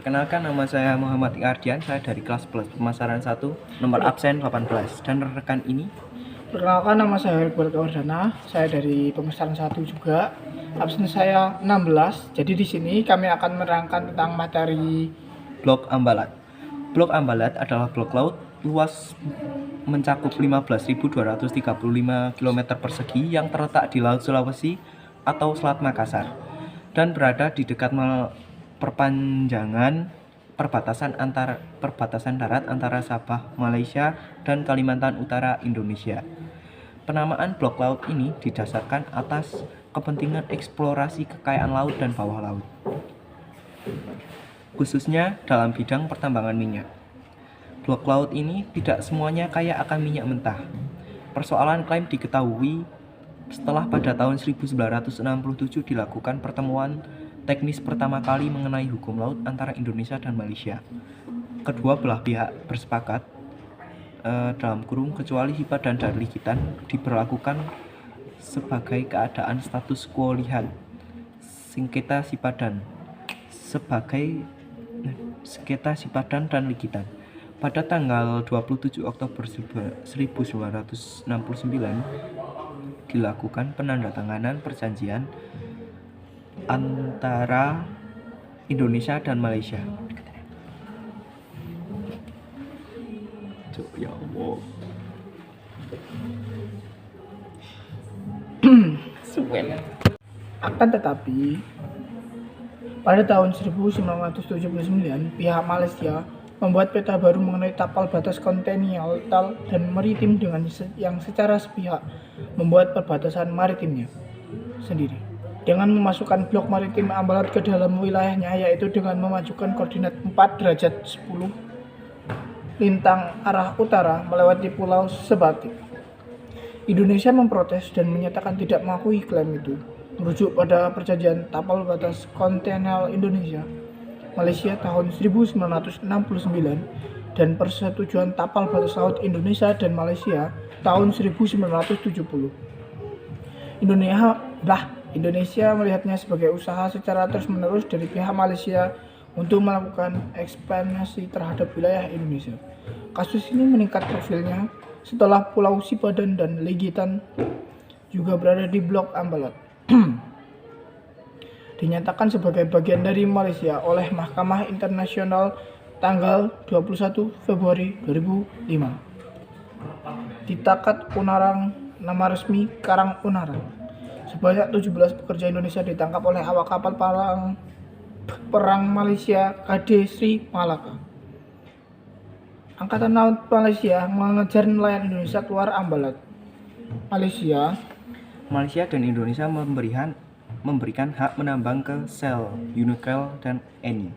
Perkenalkan, nama saya Muhammad Ardian, saya dari kelas 11 pemasaran 1, nomor absen 18. Dan rekan ini, Perkenalkan, nama saya Iqbal Kawardana, saya dari pemasaran 1 juga. Absen saya 16. Jadi di sini kami akan menerangkan tentang materi Blok Ambalat. Blok Ambalat adalah blok laut luas mencakup 15.235 km persegi yang terletak di Laut Sulawesi atau Selat Makassar dan berada di dekat perpanjangan perbatasan darat antara Sabah, Malaysia, dan Kalimantan Utara, Indonesia. Penamaan blok laut ini didasarkan atas kepentingan eksplorasi kekayaan laut dan bawah laut, khususnya dalam bidang pertambangan minyak. Blok laut ini tidak semuanya kaya akan minyak mentah. Persoalan klaim diketahui setelah pada tahun 1967 dilakukan pertemuan teknis pertama kali mengenai hukum laut antara Indonesia dan Malaysia. Kedua belah pihak bersepakat kecuali Hipa dan Darligitan diberlakukan sebagai keadaan status quo lihat sengketa Sipadan sebagai sengketa Sipadan dan Ligitan. Pada tanggal 27 Oktober 1969 dilakukan penandatanganan perjanjian antara Indonesia dan Malaysia. Ya Allah. Akan tetapi pada tahun 1979 pihak Malaysia membuat peta baru mengenai tapal batas kontinental dan maritim yang secara sepihak membuat perbatasan maritimnya sendiri dengan memasukkan blok maritim Ambalat ke dalam wilayahnya, yaitu dengan memajukan koordinat 4 derajat 10 lintang arah utara melewati Pulau Sebatik. Indonesia memprotes dan menyatakan tidak mengakui klaim itu. Merujuk pada perjanjian tapal batas kontinental Indonesia Malaysia tahun 1969 dan persetujuan tapal batas laut Indonesia dan Malaysia tahun 1970. Indonesia melihatnya sebagai usaha secara terus-menerus dari pihak Malaysia untuk melakukan ekspansi terhadap wilayah Indonesia. Kasus ini meningkat profilnya setelah Pulau Sipadan dan Ligitan juga berada di blok Ambalat. Dinyatakan sebagai bagian dari Malaysia oleh Mahkamah Internasional tanggal 21 Februari 2005. Ditakat Unarang, nama resmi Karang Unarang. Sebanyak 17 pekerja Indonesia ditangkap oleh awak kapal perang Malaysia KD Sri Malaka. Angkatan Laut Malaysia mengejar nelayan Indonesia keluar Ambalat. Malaysia dan Indonesia memberikan hak menambang ke Shell, Unocal, dan Eni.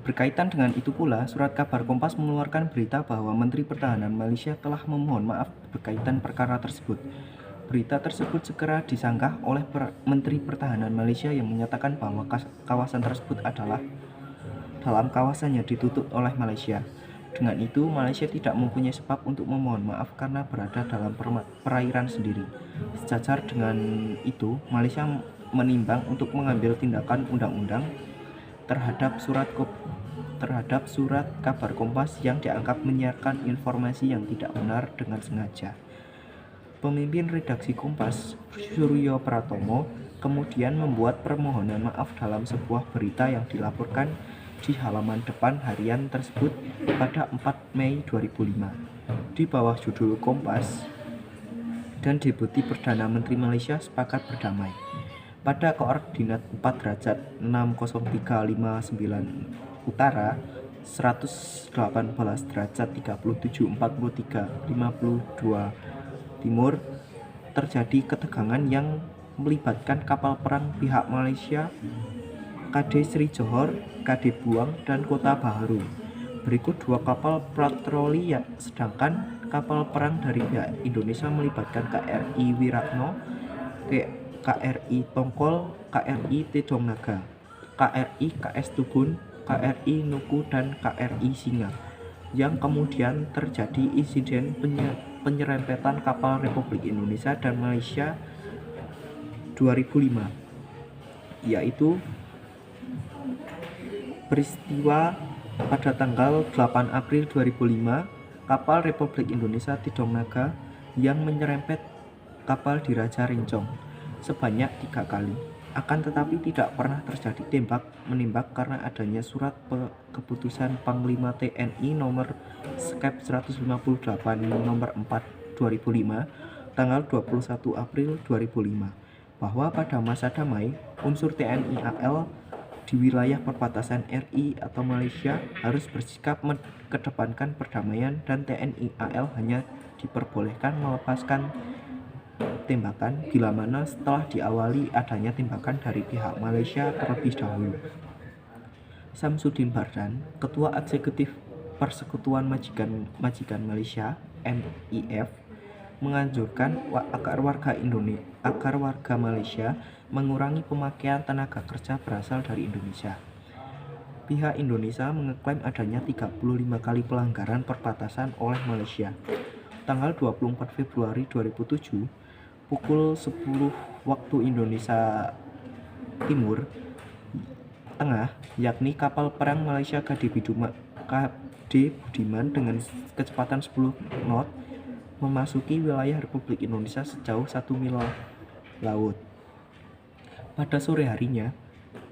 Berkaitan dengan itu pula, surat kabar Kompas mengeluarkan berita bahwa Menteri Pertahanan Malaysia telah memohon maaf berkaitan perkara tersebut. Berita tersebut segera disanggah oleh Menteri Pertahanan Malaysia yang menyatakan bahwa kawasan tersebut adalah dalam kawasannya ditutup oleh Malaysia. Dengan itu, Malaysia tidak mempunyai sebab untuk memohon maaf karena berada dalam perairan sendiri. Sejajar dengan itu, Malaysia menimbang untuk mengambil tindakan undang-undang terhadap surat kabar Kompas yang dianggap menyiarkan informasi yang tidak benar dengan sengaja. Pemimpin redaksi Kompas, Suryo Pratomo, kemudian membuat permohonan maaf dalam sebuah berita yang dilaporkan di halaman depan harian tersebut pada 4 Mei 2005 di bawah judul Kompas dan Deputi Perdana Menteri Malaysia sepakat berdamai. Pada koordinat 4 derajat 60359 utara, 118 derajat 3743 52 timur, terjadi ketegangan yang melibatkan kapal perang pihak Malaysia KD Sri Johor, KD Buang, dan Kota Baharu. Berikut 2 kapal patroli, sedangkan kapal perang dari pihak Indonesia melibatkan KRI Wiratno, KRI Tongkol, KRI Tedongnaga, KRI KS Tubun, KRI Nuku, dan KRI Singa, yang kemudian terjadi insiden penyerempetan kapal Republik Indonesia dan Malaysia 2005, yaitu Peristiwa pada tanggal 8 April 2005, kapal Republik Indonesia Tidong Naga yang menyerempet kapal di Raja Rincong sebanyak 3 kali. Akan tetapi tidak pernah terjadi tembak-menembak karena adanya surat keputusan Panglima TNI nomor Skep 158 nomor 4 2005 tanggal 21 April 2005 bahwa pada masa damai unsur TNI AL di wilayah perbatasan RI atau Malaysia harus bersikap mengedepankan perdamaian dan TNI AL hanya diperbolehkan melepaskan tembakan bila mana setelah diawali adanya tembakan dari pihak Malaysia terlebih dahulu. Samsudin Bardan, Ketua Eksekutif Persekutuan Majikan Malaysia (MIF), menganjurkan agar warga Malaysia mengurangi pemakaian tenaga kerja berasal dari Indonesia. Pihak Indonesia mengeklaim adanya 35 kali pelanggaran perbatasan oleh Malaysia. Tanggal 24 Februari 2007, pukul 10 waktu Indonesia Timur Tengah, yakni kapal perang Malaysia KD Budiman dengan kecepatan 10 knot memasuki wilayah Republik Indonesia sejauh 1 mil laut. Pada sore harinya,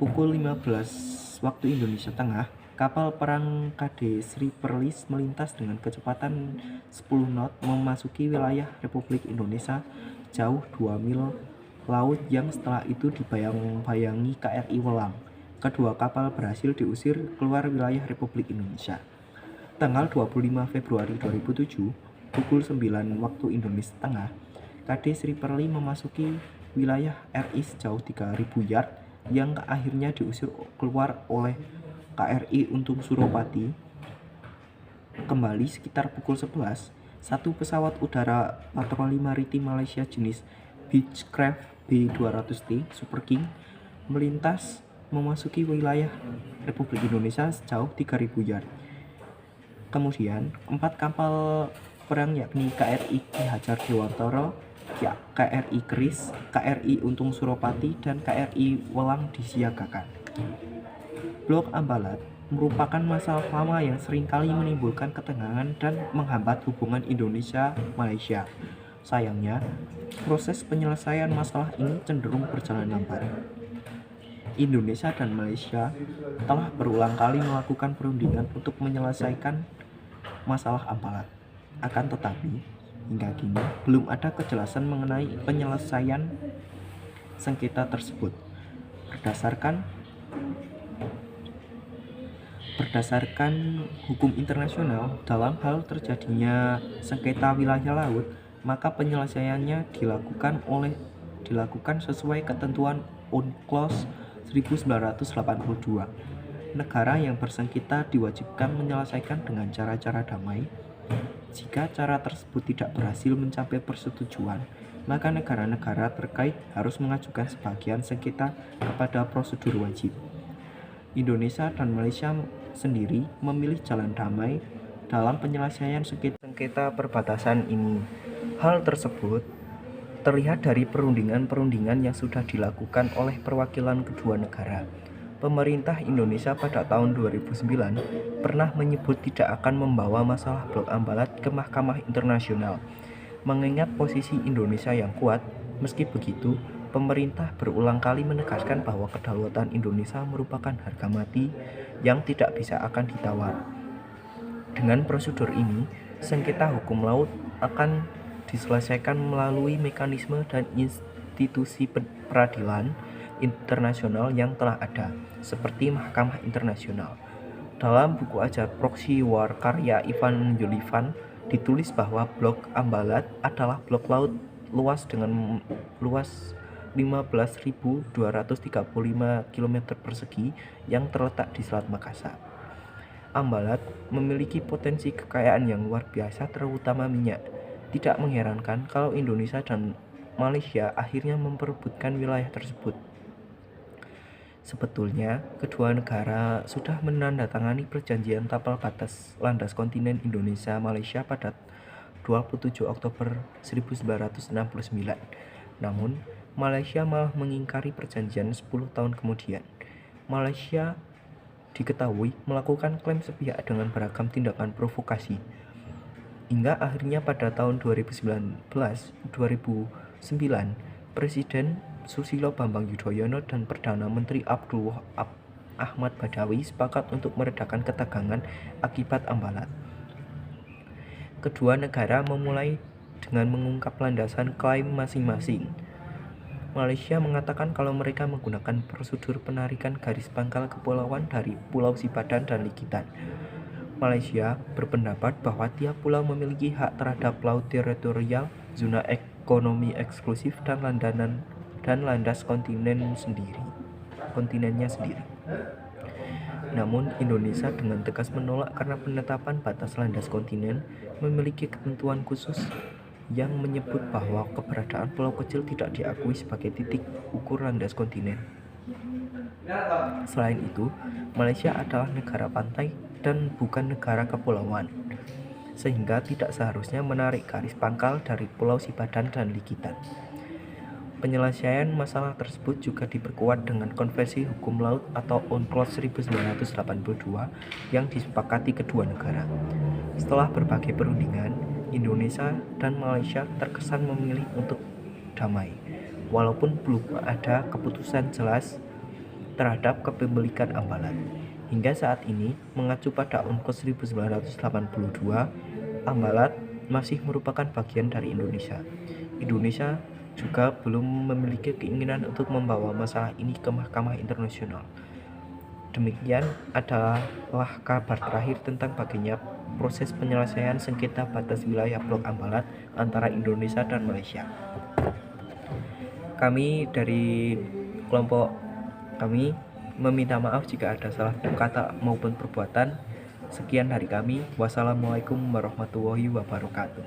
pukul 15 waktu Indonesia Tengah, kapal perang KD Sri Perlis melintas dengan kecepatan 10 knot memasuki wilayah Republik Indonesia jauh 2 mil laut yang setelah itu dibayang-bayangi KRI Welang. Kedua kapal berhasil diusir keluar wilayah Republik Indonesia. Tanggal 25 Februari 2007, pukul 9 waktu Indonesia Tengah, KD Sri Perli memasuki wilayah RI sejauh 3.000 yard yang akhirnya diusir keluar oleh KRI Untung Suropati. Kembali sekitar pukul 11, satu pesawat udara patroli maritim Malaysia jenis Beechcraft B200T Super King melintas memasuki wilayah Republik Indonesia sejauh 3.000 yard. Kemudian, 4 kapal perang yakni KRI Ki Hajar Dewantara, KRI Keris, KRI Untung Suropati, dan KRI Welang disiagakan. Blok Ambalat merupakan masalah lama yang seringkali menimbulkan ketegangan dan menghambat hubungan Indonesia-Malaysia. Sayangnya, proses penyelesaian masalah ini cenderung berjalan lambat. Indonesia dan Malaysia telah berulang kali melakukan perundingan untuk menyelesaikan masalah Ambalat. Akan tetapi, hingga kini belum ada kejelasan mengenai penyelesaian sengketa tersebut. Berdasarkan hukum internasional, dalam hal terjadinya sengketa wilayah laut, maka penyelesaiannya dilakukan sesuai ketentuan UNCLOS 1982. Negara yang bersengketa diwajibkan menyelesaikan dengan cara-cara damai. Jika cara tersebut tidak berhasil mencapai persetujuan, maka negara-negara terkait harus mengajukan sebagian sengketa kepada prosedur wajib. Indonesia dan Malaysia sendiri memilih jalan damai dalam penyelesaian sengketa perbatasan ini. Hal tersebut terlihat dari perundingan-perundingan yang sudah dilakukan oleh perwakilan kedua negara. Pemerintah Indonesia pada tahun 2009 pernah menyebut tidak akan membawa masalah Blok Ambalat ke Mahkamah Internasional. Mengingat posisi Indonesia yang kuat, meski begitu, pemerintah berulang kali menegaskan bahwa kedaulatan Indonesia merupakan harga mati yang tidak bisa akan ditawar. Dengan prosedur ini, sengketa hukum laut akan diselesaikan melalui mekanisme dan institusi peradilan internasional yang telah ada, seperti Mahkamah Internasional. Dalam buku ajar Proxy War karya Ivan Yolivan ditulis bahwa Blok Ambalat adalah blok laut luas 15.235 km persegi yang terletak di Selat Makassar. Ambalat memiliki potensi kekayaan yang luar biasa, terutama minyak. Tidak mengherankan kalau Indonesia dan Malaysia akhirnya memperebutkan wilayah tersebut. Sebetulnya, kedua negara sudah menandatangani perjanjian tapal batas landas kontinen Indonesia-Malaysia pada 27 Oktober 1969. Namun, Malaysia malah mengingkari perjanjian 10 tahun kemudian. Malaysia diketahui melakukan klaim sepihak dengan beragam tindakan provokasi. Hingga akhirnya pada tahun 2009, Presiden Susilo Bambang Yudhoyono dan Perdana Menteri Abdullah Ahmad Badawi sepakat untuk meredakan ketegangan akibat Ambalat. Kedua negara memulai dengan mengungkap landasan klaim masing-masing. Malaysia mengatakan kalau mereka menggunakan prosedur penarikan garis pangkal kepulauan dari Pulau Sipadan dan Likitan. Malaysia berpendapat bahwa tiap pulau memiliki hak terhadap laut teritorial, zona ekonomi eksklusif, dan landas kontinennya sendiri. Namun, Indonesia dengan tegas menolak karena penetapan batas landas kontinen memiliki ketentuan khusus yang menyebut bahwa keberadaan pulau kecil tidak diakui sebagai titik ukur landas kontinen. Selain itu, Malaysia adalah negara pantai dan bukan negara kepulauan, sehingga tidak seharusnya menarik garis pangkal dari Pulau Sipadan dan Likitan. Penyelesaian masalah tersebut juga diperkuat dengan Konvensi Hukum Laut atau UNCLOS 1982 yang disepakati kedua negara. Setelah berbagai perundingan, Indonesia dan Malaysia terkesan memilih untuk damai, walaupun belum ada keputusan jelas terhadap kepemilikan Ambalat. Hingga saat ini, mengacu pada UNCLOS 1982, Ambalat masih merupakan bagian dari Indonesia. Indonesia juga belum memiliki keinginan untuk membawa masalah ini ke mahkamah internasional. Demikian adalah kabar terakhir tentang baginya proses penyelesaian sengketa batas wilayah Blok Ambalat antara Indonesia dan Malaysia. Kami dari kelompok kami meminta maaf jika ada salah kata maupun perbuatan. Sekian dari kami. Wassalamualaikum warahmatullahi wabarakatuh.